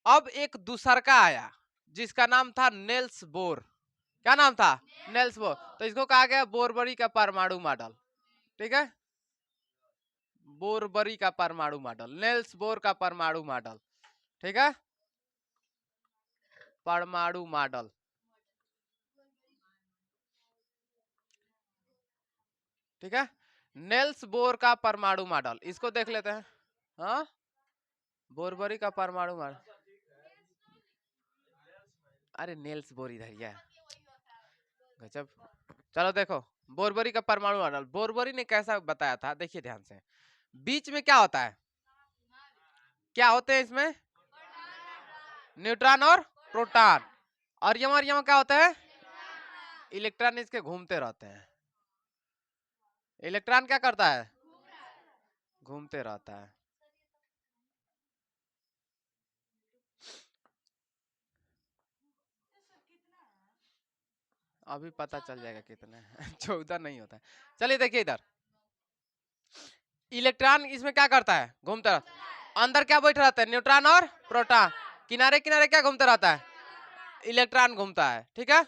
अब एक दूसरका आया जिसका नाम था नेल्स बोर। क्या नाम था? Nails bore. तो इसको कहा गया बोरबरी का परमाणु मॉडल। ठीक है, बोरबरी का परमाणु मॉडल, नेल्स बोर का परमाणु मॉडल। ठीक है, परमाणु मॉडल। ठीक है, नेल्स बोर का परमाणु मॉडल, इसको देख लेते हैं। हाँ, बोरबरी का परमाणु मॉडल। अरे नेल्स बोर इधर ही है, गजब। चलो देखो, बोरबरी का परमाणु मॉडल, बोरबरी ने कैसा बताया था, देखिए ध्यान से। बीच में क्या होता है, क्या होते हैं इसमें? न्यूट्रॉन और प्रोटॉन। और यम क्या होता है? इलेक्ट्रॉन इसके घूमते रहते हैं। इलेक्ट्रॉन क्या करता है? घूमते रहता है। अभी पता चल जाएगा कितने 14 नहीं होता है। चलिए देखिए इधर, इलेक्ट्रॉन इसमें क्या करता है? घूमता रहता है। अंदर क्या बैठ रहता है? न्यूट्रॉन और प्रोटॉन। किनारे किनारे क्या घूमता रहता है? इलेक्ट्रॉन घूमता है। ठीक है,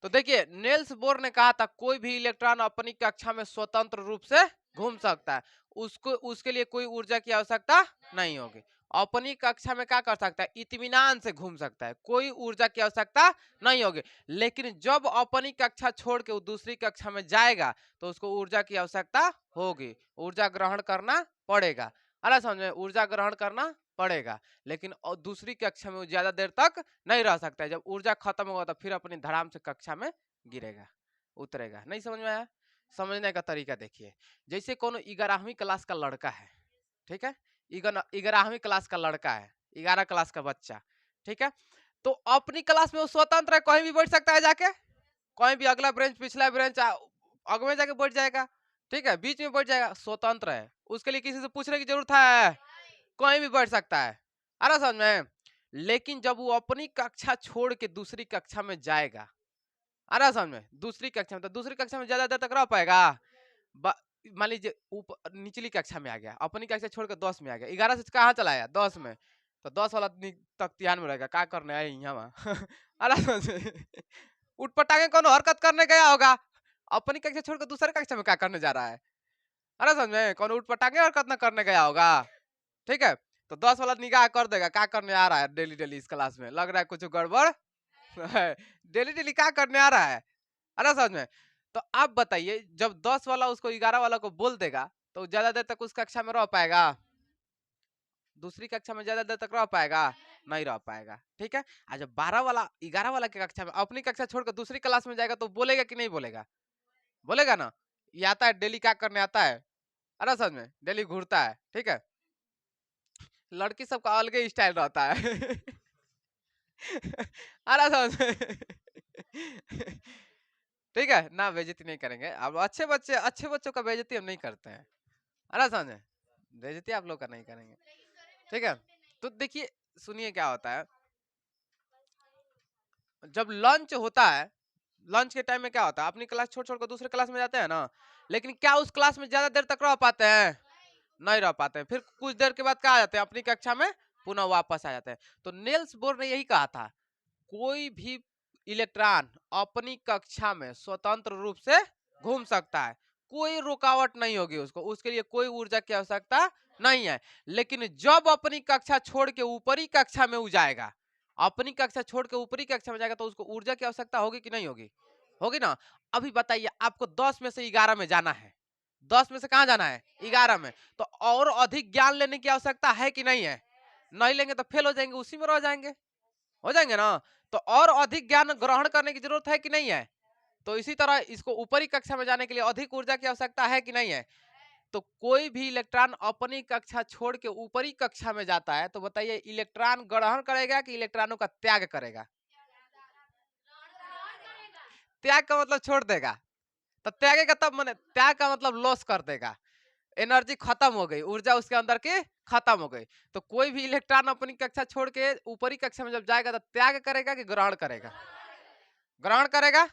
तो देखिए नेल्स बोर ने कहा था कोई भी इलेक्ट्रॉन अपनी कक्षा में स्वतंत्र रूप से घूम सकता है, उसको उसके लिए कोई ऊर्जा की आवश्यकता नहीं होगी। अपनी कक्षा में क्या कर सकता है? इत्मीनान से घूम सकता है, कोई ऊर्जा की आवश्यकता नहीं होगी। लेकिन जब अपनी कक्षा छोड़ के वो दूसरी कक्षा में जाएगा तो उसको ऊर्जा की आवश्यकता होगी, ऊर्जा ग्रहण करना पड़ेगा। अरे समझ में, ऊर्जा ग्रहण करना पड़ेगा। लेकिन और दूसरी कक्षा में वो ज्यादा देर तक नहीं रह सकता है, जब ऊर्जा खत्म होगा तो फिर अपनी धड़ाम से कक्षा में गिरेगा, उतरेगा। नहीं समझ में आया? समझने का तरीका देखिए, जैसे कोनो 11वीं क्लास का लड़का है, ठीक है, 11वीं क्लास का लड़का है, 11 क्लास का बच्चा, ठीक है, तो अपनी क्लास में वो स्वतंत्र है, कहीं भी बैठ सकता है जाके, कहीं भी अगला ब्रेंच पिछला ब्रेंच अगवे जाके बैठ जाएगा। ठीक है, बीच में बैठ जाएगा, स्वतंत्र है, उसके लिए किसी से पूछने की जरूरत है? कहीं भी बैठ सकता है। आ रहा समझ में? लेकिन जब वो अपनी कक्षा छोड़ के दूसरी कक्षा में जाएगा, आ रहा समझ में, दूसरी कक्षा में, तो दूसरी कक्षा में ज्यादा देर तक रह पाएगा? मान लीजिए ऊपर निचली कक्षा में आ गया, अपनी कक्षा छोड़ के 10 में आ गया, 11 से कहाँ चला आया? 10 में, तो 10 वाला तक ध्यान में रहेगा, क्या करने आए यहाँ अरे समझ में? उठ पटांगे कोनो हरकत करने गया होगा, अपनी कक्षा छोड़ के दूसरे कक्षा में क्या करने जा रहा है? अरे समझ में, कोनो उठ पटांगे हरकत ना करने गया होगा। ठीक है, तो 10 वाला निगाह कर देगा, क्या करने आ रहा है डेली डेली इस क्लास में, लग रहा है कुछ गड़बड़ है, डेली डेली क्या करने आ रहा है। अरे समझ में? तो आप बताइए, जब 10 वाला उसको 11 वाला को बोल देगा तो ज्यादा देर तक उस कक्षा में रह पाएगा? दूसरी कक्षा में ज्यादा देर तक रह पाएगा? नहीं रह पाएगा। ठीक है, आज जब 12 वाला 11 वाला की कक्षा में अपनी कक्षा छोड़कर दूसरी क्लास में जाएगा तो बोलेगा कि नहीं बोलेगा? बोलेगा ना, ये आता है डेली क्या करने आता है, अरे समझ में, डेली घूरता है। ठीक है, लड़की सबका अलग ही स्टाइल रहता है अरे समझ में ठीक है ना, बेइज्जती नहीं करेंगे, अब अच्छे बच्चों का बेइज्जती हम नहीं करते हैं। अरे समझ में, बेइज्जती आप लोग का नहीं करेंगे। ठीक है, तो देखिए सुनिए क्या होता है, जब लंच होता है, लंच के टाइम में क्या होता है, अपनी क्लास छोड़ छोड़ कर दूसरे क्लास में जाते हैं ना, लेकिन क्या उस क्लास में ज्यादा देर तक रह पाते हैं? नहीं रह पाते हैं, फिर कुछ देर के बाद क्या आ जाते हैं? अपनी कक्षा में पुनः वापस आ जाते हैं। तो नेल्स बोर ने यही कहा था, कोई भी इलेक्ट्रॉन अपनी कक्षा में स्वतंत्र रूप से घूम सकता है, कोई रुकावट नहीं होगी उसको, उसके लिए कोई ऊर्जा की आवश्यकता नहीं है। लेकिन जब अपनी कक्षा छोड़ के ऊपरी कक्षा में जाएगा, अपनी कक्षा छोड़ के ऊपरी कक्षा में जाएगा तो उसको ऊर्जा की आवश्यकता होगी कि नहीं होगी? होगी ना। अभी बताइए, आपको 10 में से 11 में जाना है, 10 में से कहाँ जाना है? 11 में, तो और अधिक ज्ञान लेने की आवश्यकता है कि नहीं है? नहीं लेंगे तो फेल हो जाएंगे, उसी में रह जाएंगे, हो जाएंगे ना। तो और अधिक ज्ञान ग्रहण करने की जरूरत है कि नहीं है? तो इसी तरह इसको ऊपरी कक्षा में जाने के लिए अधिक ऊर्जा की आवश्यकता है कि नहीं है? तो कोई भी इलेक्ट्रॉन अपनी कक्षा छोड़ के ऊपरी कक्षा में जाता है, तो बताइए इलेक्ट्रॉन ग्रहण करेगा कि इलेक्ट्रॉनों का त्याग करेगा? त्याग का मतलब छोड़ देगा, तो त्यागेगा तब मैंने, त्याग का मतलब लॉस कर देगा, एनर्जी खत्म हो गई, ऊर्जा उसके अंदर की खत्म हो गई। तो कोई भी इलेक्ट्रॉन अपनी कक्षा छोड़ के ऊपरी कक्षा में जब जाएगा तो त्याग करेगा कि ग्रहण करेगा? ग्रहण करेगा।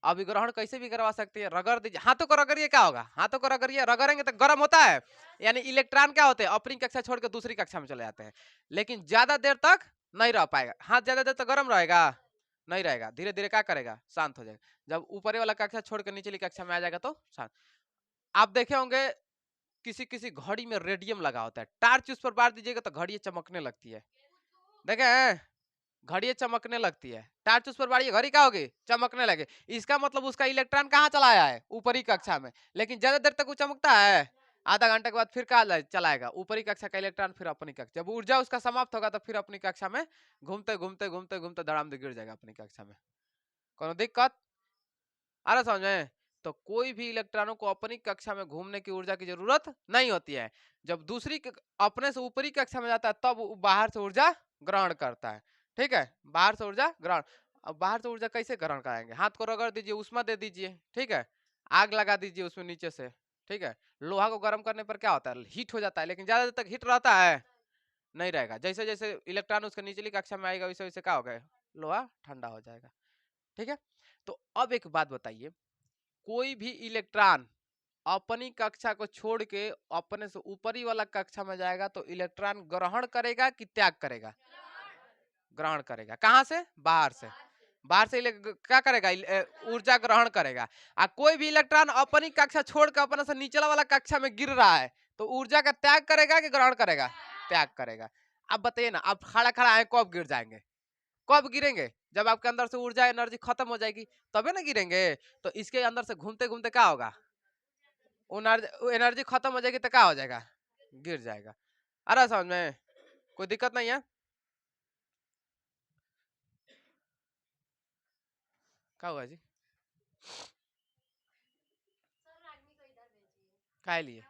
अभी ग्रहण कैसे भी करवा सकती है, रगड़ दीजिए, हाथों को रगड़िए, क्या होगा? हाथों को रगड़िए, रगड़ेंगे तो गर्म होता है, यानी इलेक्ट्रॉन क्या होते हैं? अपनी कक्षा छोड़ के दूसरी कक्षा में चले जाते हैं, लेकिन ज्यादा देर तक नहीं रह पाएगा। हाथ ज्यादा देर तो गर्म रहेगा नहीं रहेगा, धीरे धीरे क्या करेगा, शांत हो जाएगा। जब ऊपरी वाला कक्षा छोड़ कर निचली कक्षा में आ जाएगा तो शांत। आप देखे होंगे किसी किसी घड़ी में रेडियम लगा होता है, टार्च उस पर बार दीजिएगा तो घड़ी चमकने लगती है। देखे हैं? घड़ी चमकने लगती है, टार्च उस पर बारी घड़ी क्या होगी, चमकने लगे। इसका मतलब उसका इलेक्ट्रॉन कहाँ चलाया है, ऊपरी कक्षा में। लेकिन ज्यादा देर तक वो चमकता है, आधा घंटे के बाद फिर कहाँ चलाएगा, ऊपरी कक्षा का इलेक्ट्रॉन फिर अपनी कक्षा। जब ऊर्जा उसका समाप्त होगा तो फिर अपनी कक्षा में घूमते घूमते घूमते घूमते धड़ाम से गिर जाएगा अपनी कक्षा में। कोनो दिक्कत आ रहा समझ में? तो कोई भी इलेक्ट्रॉनों को अपनी कक्षा में घूमने की ऊर्जा की जरूरत नहीं होती है। जब अपने से ऊपरी कक्षा में जाता है तब वो बाहर से ऊर्जा ग्रहण करता है। ठीक है, बाहर से ऊर्जा ग्रहण। अब बाहर से ऊर्जा कैसे ग्रहण कराएंगे, हाथ को रगड़ दीजिए, उष्मा दे दीजिए, ठीक है, आग लगा दीजिए उसमें नीचे से, ठीक है। लोहा को गर्म करने पर क्या होता है, हीट हो जाता है, लेकिन ज्यादा देर तक हीट रहता है नहीं रहेगा। जैसे जैसे इलेक्ट्रॉन उसके निचली कक्षा में आएगा वैसे वैसे क्या होगा, लोहा ठंडा हो जाएगा। ठीक है, तो अब एक बात बताइए, कोई भी इलेक्ट्रॉन अपनी कक्षा को छोड़ के अपने से ऊपरी वाला कक्षा में जाएगा तो इलेक्ट्रॉन ग्रहण करेगा कि त्याग करेगा, ग्रहण करेगा। कहां से, बाहर से। बाहर से क्या करेगा, ऊर्जा ग्रहण करेगा। और कोई भी इलेक्ट्रॉन अपनी कक्षा छोड़ के अपने से निचला वाला कक्षा में गिर रहा है तो ऊर्जा का त्याग करेगा कि ग्रहण करेगा, त्याग करेगा। अब बताइए ना, आप खड़ा खड़ा है कब गिर जाएंगे, कब गिरेंगे, जब आपके अंदर से ऊर्जा एनर्जी खत्म हो जाएगी तबे ना गिरेंगे। तो इसके अंदर से घूमते घूमते क्या होगा, एनर्जी खत्म हो जाएगी तो क्या हो जाएगा, गिर जाएगा। आ रहा समझ में, कोई दिक्कत नहीं है। क्या हुआ जी, काय लिए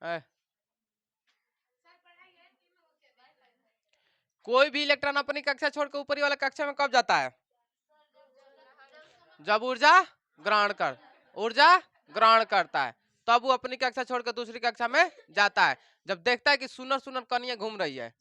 ए? कोई भी इलेक्ट्रॉन अपनी कक्षा छोड़कर ऊपरी वाला कक्षा में कब जाता है, जब ऊर्जा ग्रहण कर, ऊर्जा ग्रहण करता है तब वो अपनी कक्षा छोड़कर दूसरी कक्षा में जाता है। जब देखता है कि सुंदर सुंदर कन्या घूम रही है,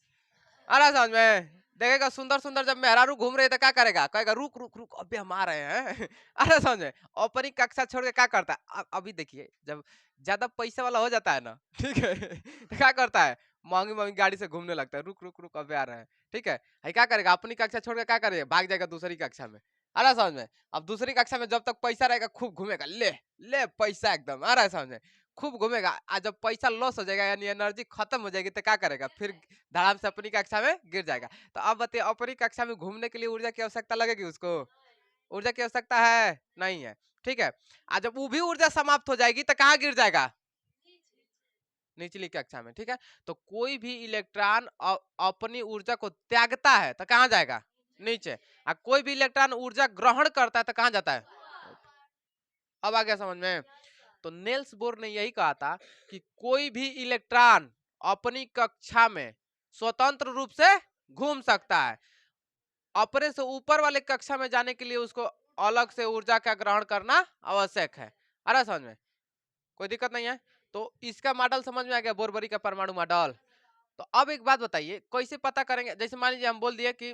आ रहा समझ में, देखेगा सुंदर सुंदर जब मेहरारू घूम रही है तो क्या करेगा, कहेगा रुक रुक रुक अभी हम आ रहे हैं। अरे समझ में, अपनी कक्षा छोड़ के क्या करता है, अभी देखिए जब ज्यादा पैसा वाला हो जाता है ना, ठीक है, तो क्या करता है, महंगी महंगी गाड़ी से घूमने लगता है, रुक रुक रुक अभी आ रहे हैं, ठीक है। क्या करेगा, अपनी कक्षा छोड़ के क्या करेगा, भाग जाएगा दूसरी कक्षा में। आ रहा समझ में, अब दूसरी कक्षा में जब तक पैसा रहेगा खूब घूमेगा, ले ले पैसा एकदम, आ रहा है समझ में, खूब घूमेगा। आज जब पैसा लॉस हो जाएगा यानी एनर्जी खत्म हो जाएगी तो क्या करेगा, फिर धड़ाम से अपनी कक्षा में गिर जाएगा। तो अब बताइए, अपनी कक्षा में घूमने के लिए ऊर्जा की आवश्यकता लगेगी उसको, ऊर्जा की आवश्यकता है नहीं है, ठीक है। आज जब वो भी ऊर्जा समाप्त हो जाएगी तो कहाँ गिर जाएगा, निचली कक्षा में, ठीक है। तो कोई भी इलेक्ट्रॉन अपनी ऊर्जा को त्यागता है तो कहाँ जाएगा, नीचे। और कोई भी इलेक्ट्रॉन ऊर्जा ग्रहण करता है तो कहाँ जाता है। अब आ गया समझ में। तो नेल्स बोर ने यही कहा था कि कोई भी इलेक्ट्रॉन अपनी कक्षा में स्वतंत्र रूप से घूम सकता है, अपने से ऊपर वाले कक्षा में जाने के लिए उसको अलग से ऊर्जा का ग्रहण करना आवश्यक है। आ रहा समझ में, कोई दिक्कत नहीं है। तो इसका मॉडल समझ में आ गया, बोरबरी का परमाणु मॉडल। तो अब एक बात बताइए, कैसे पता करेंगे, जैसे मान लीजिए हम बोल दिए कि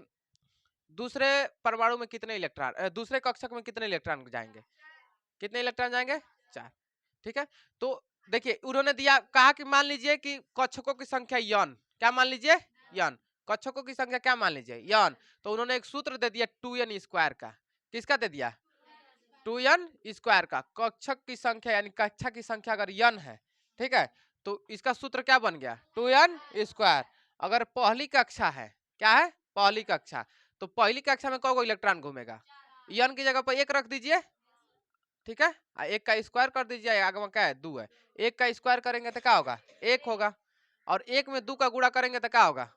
दूसरे परमाणु में कितने इलेक्ट्रॉन, दूसरे कक्षक में कितने इलेक्ट्रॉन जाएंगे, कितने इलेक्ट्रॉन जाएंगे, 4, ठीक है। तो देखिए उन्होंने दिया, कहा कि मान लीजिए कि कक्षकों की संख्या यन, क्या मान लीजिए, यन, कक्षकों की संख्या क्या मान लीजिए, यन। तो उन्होंने एक सूत्र दे दिया 2n स्क्वायर का, किसका दे दिया, 2n स्क्वायर का। कक्षक की संख्या यानी कक्षा की संख्या अगर यन है, ठीक है, तो इसका सूत्र क्या बन गया, 2n स्क्वायर। अगर पहली कक्षा है, क्या है, पहली कक्षा, तो पहली कक्षा में कौन इलेक्ट्रॉन घूमेगा, यन की जगह पर 1 रख दीजिए, ठीक है। एक का स्क्वायर कर दीजिए, आगे में क्या है, 2 है, एक का स्क्वायर करेंगे तो क्या होगा, 1 होगा, और 1 में 2 का गुणा करेंगे तो क्या होगा,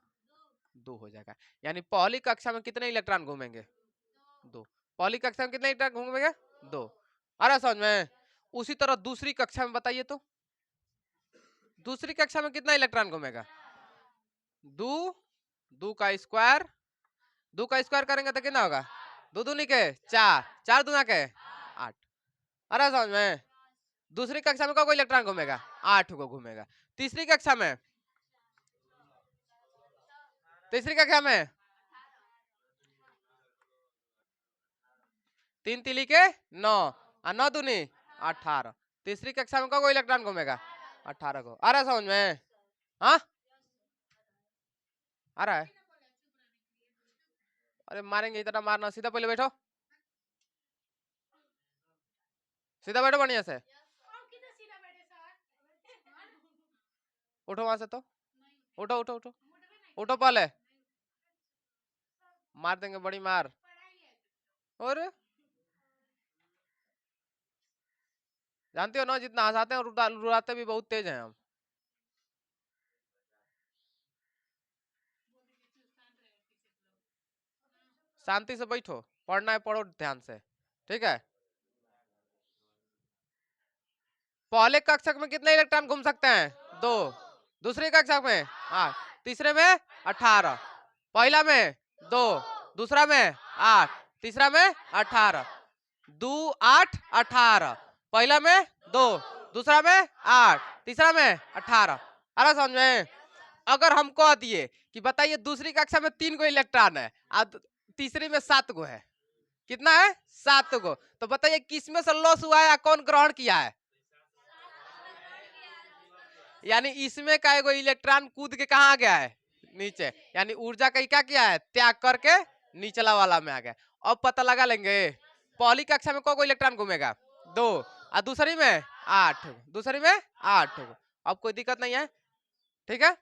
2 हो जाएगा। यानी पहली कक्षा में कितने इलेक्ट्रॉन घूमेंगे, 2। पहली कक्षा में कितने इलेक्ट्रॉन घूमेंगे, 2। अरे समझ में। उसी तरह दूसरी कक्षा में बताइए, तो दूसरी कक्षा में कितना इलेक्ट्रॉन घूमेगा, 2, 2 का स्क्वायर, 2 का स्क्वायर करेंगे तो कितना होगा, 2 दूनी के 4, 4 दूना के 8। अरे समझ में। दूसरी कक्षा में कौन इलेक्ट्रॉन घूमेगा, 8 को घूमेगा। तीसरी कक्षा में तीसरी कक्षा में 3 तिली के 9 और 9 दूनी 18। तीसरी कक्षा में को इलेक्ट्रॉन घूमेगा 18 को। आ रहा है समझ में? हाँ आ रहा है। अरे मारेंगे इतना मारना, सीधा पहले बैठो, सीधा बैठो बढ़िया से। उठो वहां से, तो उठो उठो उठो उठो, पहले मार देंगे बड़ी मार। और जानते हो ना, जितना हंसाते हैं और रुलाते भी बहुत तेज हैं हम। शांति से बैठो, पढ़ना है पढ़ो ध्यान से, ठीक है। पहले कक्षक में कितने इलेक्ट्रॉन घूम सकते हैं? 2। दूसरी कक्षक में 8। तीसरे में 18। पहला में 2, दूसरा में 8, तीसरा में 18। 2 8 18। पहला में 2, दूसरा में 8, तीसरा में 18। अरे समझ में? अगर हम कह दिए कि बताइए दूसरी कक्षा में 3 गो इलेक्ट्रॉन है और तीसरी में 7 गो है, कितना है? 7 गो। तो बताइए किसमें से लॉस हुआ है या कौन ग्रहण किया है? यानी इसमें का एगो इलेक्ट्रॉन कूद के कहाँ गया है? नीचे। यानी ऊर्जा का क्या किया है? त्याग करके निचला वाला में आ गया। अब पता लगा लेंगे पहली कक्षा में को इलेक्ट्रॉन घूमेगा? 2 और दूसरी में 8, दूसरी में 8। अब कोई दिक्कत नहीं है, ठीक है।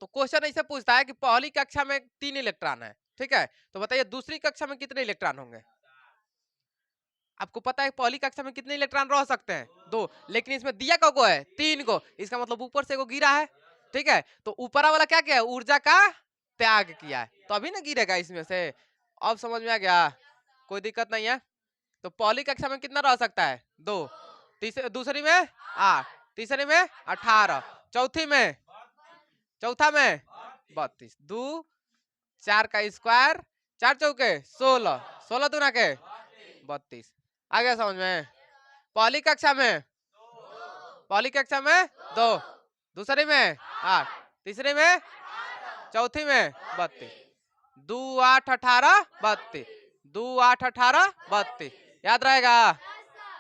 तो क्वेश्चन ऐसे पूछता है कि पहली कक्षा में 3 इलेक्ट्रॉन है, ठीक है, तो बताइए दूसरी कक्षा में कितने इलेक्ट्रॉन होंगे? आपको पता है पहली कक्षा में कितने इलेक्ट्रॉन रह सकते हैं? 2, लेकिन इसमें दिया को है 3 को, इसका मतलब ऊपर से को गिरा है, ठीक है। तो ऊपर वाला क्या किया है? ऊर्जा का त्याग किया है, तो अभी ना गिरेगा इसमें से। अब समझ में आ गया? कोई दिक्कत नहीं है। तो पहली कक्षा में कितना रह सकता है? 2। दूसरी में 8, तीसरी में 18, चौथी में, चौथा में 32। 2 4 का स्क्वायर, 4 चौके 16, 16 दूना के 32। आ गया समझ में? पहली कक्षा में, पहली कक्षा में 2, दूसरी में 8, तीसरी में, चौथी में 32। 2 8 18 32। 2 8 18 32। याद रहेगा?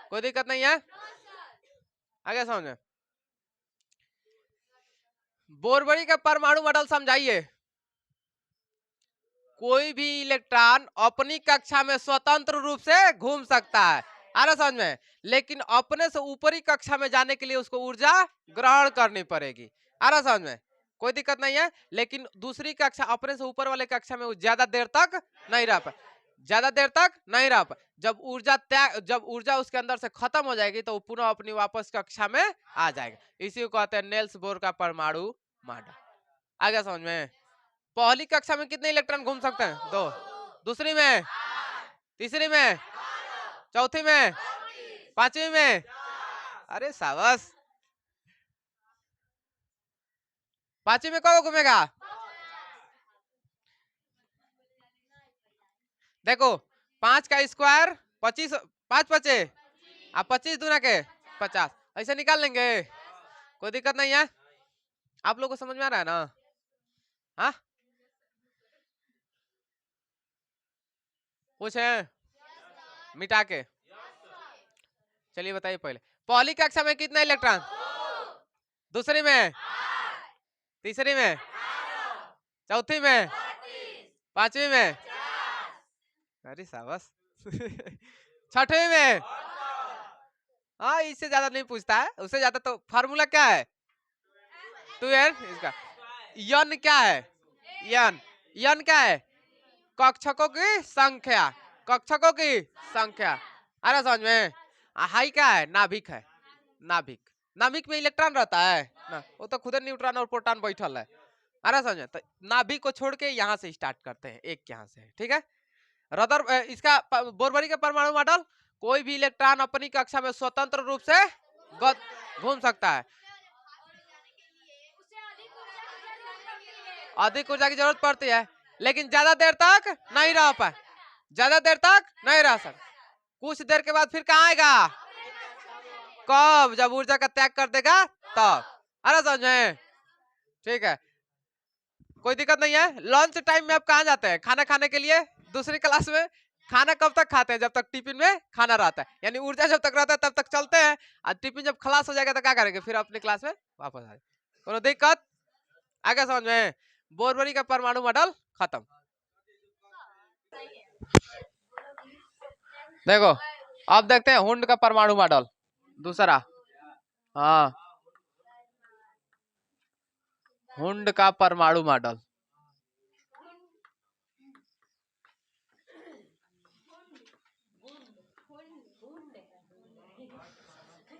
कोई दिक्कत नहीं है? आ गया समझ में? बोरबरी का परमाणु मॉडल समझाइए। कोई भी इलेक्ट्रॉन अपनी कक्षा में स्वतंत्र रूप से घूम सकता है, आ रहा समझ में, लेकिन अपने से ऊपरी कक्षा में जाने के लिए उसको ऊर्जा ग्रहण करनी पड़ेगी, आ रहा समझ में। कोई दिक्कत नहीं है। लेकिन दूसरी कक्षा, अपने से ऊपर वाले कक्षा में वो ज्यादा देर तक नहीं रह पाए, ज्यादा देर तक नहीं रह पाए। जब ऊर्जा उसके अंदर से खत्म हो जाएगी तो वो पुनः अपनी वापस कक्षा में आ जाएगा। इसी को कहते हैं नेल्स बोर का परमाणु मॉडल। आ गया समझ में? पहली कक्षा में कितने इलेक्ट्रॉन घूम सकते हैं? 2। दूसरी में, तीसरी में, चौथी में, पांचवी में। अरे सावस, पांचवी में कौन घूमेगा? देखो 5 का स्क्वायर 25, 5 बचे, आप 25 दूना के 50, ऐसे निकाल लेंगे, कोई दिक्कत नहीं है। आप लोग को समझ में आ रहा है ना? हाँ पूछे मिटा के? चलिए बताइए पहले, पहली कक्षा में कितने इलेक्ट्रॉन? दूसरी में, तीसरी में, चौथी में, पांचवी में, अरे साबस छठवीं में। हाँ इससे ज्यादा नहीं पूछता है, उससे ज्यादा तो फार्मूला क्या है? 2n इसका। यन क्या है? यन, यन क्या है? कक्षकों की संख्या, कक्षकों की संख्या। अरे समझ में? हाई क्या है? नाभिक है, नाभिक। नाभिक में इलेक्ट्रॉन रहता है ना, वो तो खुद न्यूट्रॉन और प्रोटॉन बैठल है। अरे समझ में? तो नाभिक को छोड़ के यहाँ से स्टार्ट करते हैं, एक यहाँ से, ठीक है। रदर इसका बोरबरी का परमाणु मॉडल, कोई भी इलेक्ट्रॉन अपनी कक्षा में स्वतंत्र रूप से घूम सकता है। अधिक ऊर्जा की जरूरत पड़ती है, लेकिन ज्यादा देर तक नहीं रह पाए, ज्यादा देर तक नहीं रह सकता। कुछ देर के बाद फिर कहाँ आएगा? कब? जब ऊर्जा का त्याग कर देगा तब। अरे समझे? ठीक है। कोई दिक्कत नहीं है। लंच टाइम में आप कहाँ जाते हैं खाना खाने के लिए? दूसरी क्लास में। खाना कब तक खाते हैं? जब तक टिफिन में खाना रहता है, यानी ऊर्जा जब तक रहता है तब तक चलते हैं। और टिफिन जब खलास हो जाएगा तो क्या करेंगे? फिर अपनी क्लास में वापस आ जाए। कोनो दिक्कत आगे समझ में? बोरबरी का परमाणु मॉडल खत्म। देखो अब देखते हैं हुंड का परमाणु मॉडल दूसरा। हाँ, हुंड का परमाणु मॉडल।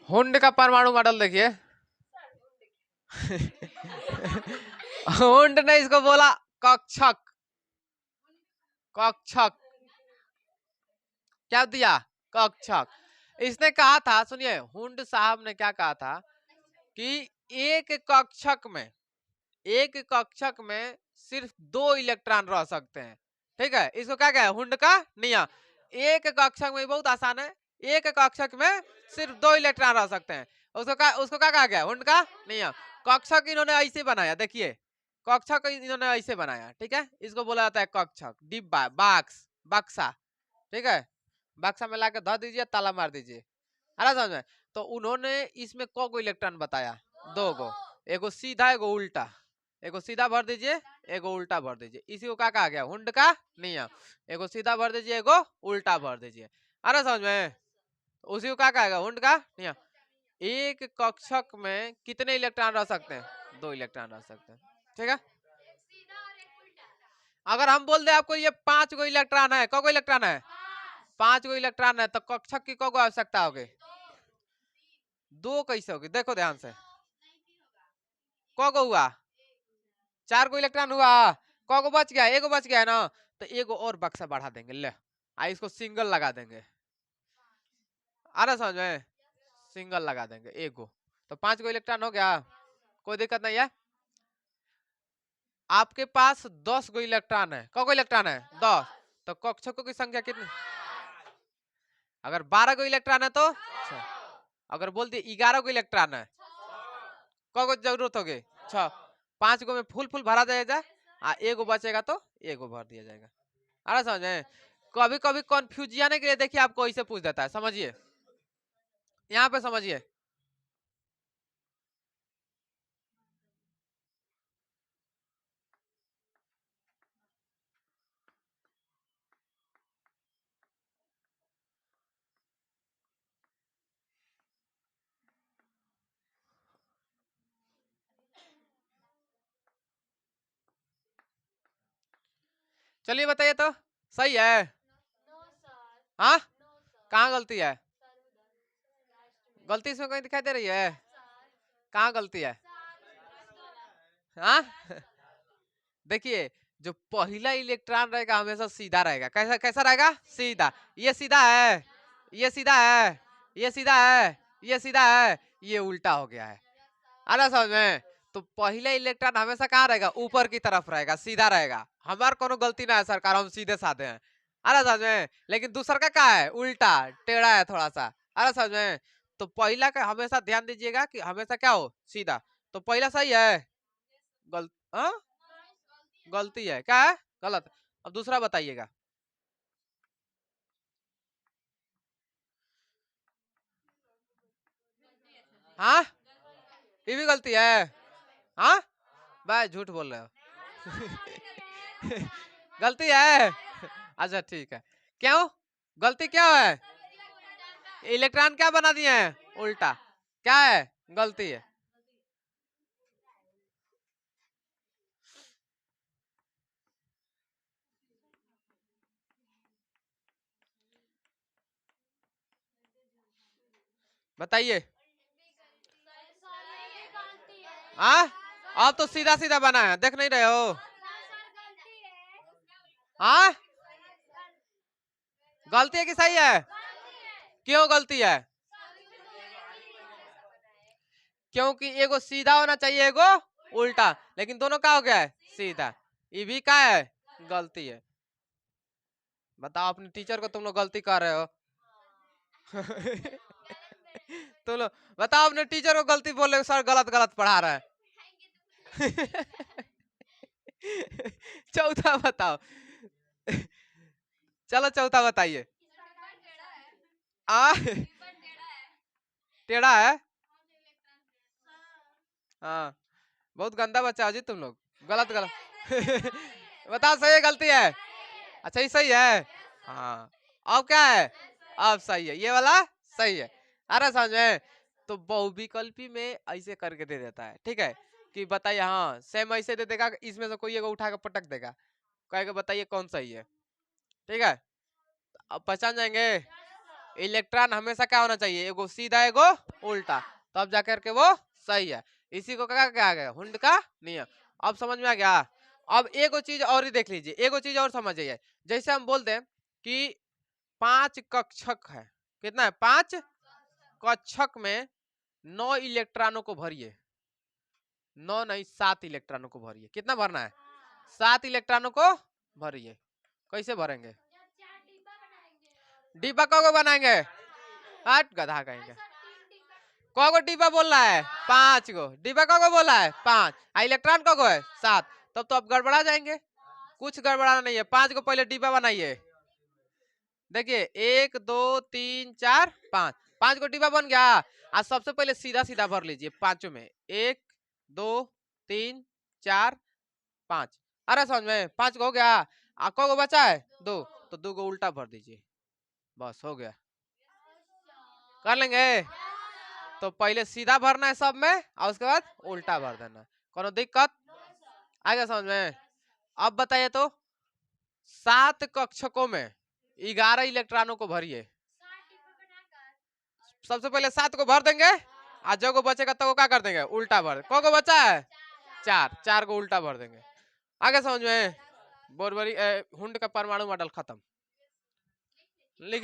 हुंड का परमाणु मॉडल देखिए। हुंड ने इसको बोला कक्षक। कक्षक क्या दिया? कक्षक। इसने कहा था, सुनिए, हुंड साहब ने क्या कहा था कि एक कक्षक में सिर्फ 2 इलेक्ट्रॉन रह सकते हैं। ठीक है, इसको क्या कहा? हुंड का नियम। एक कक्षक में बहुत आसान है, एक कक्षक में सिर्फ 2 इलेक्ट्रॉन रह सकते हैं। उसको क्या कहा गया? हुंड का नियम। कक्षक इन्होंने ऐसे बनाया, देखिए कक्षक इन्होंने ऐसे बनाया। ठीक है, इसको बोला जाता है कक्षक। डिब्बा, बॉक्स, बक्सा। ठीक है, बक्सा में लाकर धर दीजिए, ताला मार दीजिए। अरे समझ में? तो उन्होंने इसमें को इलेक्ट्रॉन बताया? 2 गो। एगो सीधा, एगो उल्टा। एगो सीधा भर दीजिए, एगो उल्टा भर दीजिए। इसी को क्या कहा गया? हुंड का नियम। एगो सीधा भर दीजिए, एगो उल्टा भर दीजिए। अरे समझ में? उसी को क्या कहेगा? हुंड का नियम। एक कक्षक में कितने इलेक्ट्रॉन रह सकते हैं? 2 इलेक्ट्रॉन रह सकते हैं। ठीक है, अगर हम बोल दे आपको ये 5 गो इलेक्ट्रॉन है, को इलेक्ट्रॉन है? 5 गो इलेक्ट्रॉन है, तो कक्षक की को आवश्यकता होगी? 2 कैसे होगी? देखो ध्यान से, को हुआ? 4 गो इलेक्ट्रॉन हुआ। को बच गया? एगो बच गया है ना, तो एगो और बक्सा बढ़ा देंगे, ले इसको सिंगल लगा देंगे। आ रहा समझ में? सिंगल लगा देंगे एगो, तो 5 गो इलेक्ट्रॉन हो गया। कोई दिक्कत नहीं है। आपके पास 10 गो इलेक्ट्रॉन है। को इलेक्ट्रॉन है? 10। तो कक्षकों की संख्या कितनी? अगर 12 गो इलेक्ट्रॉन है तो 6। अगर बोल दिए 11 गो इलेक्ट्रॉन है, को जरूरत होगी? 6। 5 गो में फुल फुल भरा जाएगा, एगो बचेगा तो एगो भर दिया जाएगा। अरे समझ में? कभी कभी कंफ्यूजन के लिए देखिए आपको ऐसे पूछ देता है, समझिए, यहाँ पे समझिए। चलिए बताइए तो, सही है? हाँ, कहाँ गलती है? गलती इसमें कहीं दिखाई दे रही है? कहाँ गलती है? हाँ, देखिए, जो पहला इलेक्ट्रॉन रहेगा हमेशा सीधा रहेगा। कैसा कैसा रहेगा? सीधा। ये सीधा है, ये सीधा है, ये सीधा है, ये सीधा है, ये उल्टा हो गया है। आना समझ में? तो पहला इलेक्ट्रॉन हमेशा कहाँ रहेगा? ऊपर की तरफ रहेगा, सीधा रहेगा। हमार कोनो गलती ना है सरकार, हम सीधे साधे हैं। आना समझ में? लेकिन दूसरा का क्या है? उल्टा, टेढ़ा है थोड़ा सा। आना समझ में? तो पहला का हमेशा ध्यान दीजिएगा कि हमेशा क्या हो? सीधा। तो पहला सही है? गलत? हाँ, गलती है। क्या है? गलत। अब दूसरा बताइएगा। हाँ, ये भी गलती है। हाँ भाई, झूठ बोल रहे हो। गलती है? अच्छा ठीक है। क्यों गलती? क्या है? इलेक्ट्रॉन क्या बना दिए हैं? उल्टा। क्या है? गलती है। बताइए। हाँ, अब तो सीधा सीधा बना है, देख नहीं रहे हो? हाँ, गलती है कि सही है? क्यों गलती है? क्योंकि एगो सीधा होना चाहिए, एगो उल्टा, लेकिन दोनों क्या हो गया है? सीधा। ये भी क्या है? गलती है। बताओ, अपने टीचर को तुम लोग गलती कर रहे हो। तुम लोग बताओ, अपने टीचर को गलती बोल रहे हो, सर गलत गलत पढ़ा रहा है। चौथा बताओ। चलो चौथा बताइए। आ टेढ़ा है। हाँ, बहुत गंदा बच्चा हो जी तुम लोग। गलत गलत। बताओ सही है गलती है? अच्छा ये सही है। हाँ, अब क्या है? अब सही है ये वाला, सही है। अरे समझ में। तो बहुविकल्पी में ऐसे करके दे देता है, ठीक है, कि बताइए, हाँ सेम ऐसे दे देगा, इसमें से कोई एगो उठा के पटक देगा, कहेगा बताइए कौन सही है, ठीक है। अब पहचान जाएंगे। इलेक्ट्रॉन हमेशा क्या होना चाहिए, एगो सीधा एगो उल्टा, तब जाकर के वो सही है। इसी को क्या क्या गया, हुंड का नियम। अब समझ में आ गया। अब एगो चीज और ही देख लीजिए, एगो चीज और समझिए। जैसे हम बोलते हैं कि 5 कक्षक है, कितना है, 5 कक्षक में 9 इलेक्ट्रॉनों को भरिए। 9 नहीं, 7 इलेक्ट्रॉनों को भरिए। कितना भरना है? 7 इलेक्ट्रॉनों को भरिए। कैसे भरेंगे? डिब्बा को बनाएंगे? हट गधा कहेंगे। को डिब्बा बोल रहा है? 5 गो डिब्बा। को बोला है? 5। इलेक्ट्रॉन को है 7। तब तो अब गड़बड़ा जाएंगे। कुछ गड़बड़ाना नहीं है, 5 को पहले डिब्बा बनाइए। देखिए 1 2 3 4 5, 5 को डिब्बा बन गया। आज सबसे पहले सीधा सीधा भर लीजिए पांचों में, 1 2 3 4 5। अरे समझ में, 5 को हो गया। आपको को बचा है 2, तो 2 को उल्टा भर दीजिए, बस हो गया। कर लेंगे। तो पहले सीधा भरना है सब में, और उसके बाद उल्टा भर देना। कोनो दिक्कत आएगा समझ में? अब बताइए तो 7 कक्षकों में 11 इलेक्ट्रॉनों को भरिए। सबसे पहले 7 को भर देंगे, आज जो को बचेगा तो क्या कर देंगे, उल्टा भर। को बचा है 4, 4 को उल्टा भर देंगे। आगे समझ में? बोरबरी हुंड का परमाणु मॉडल खत्म।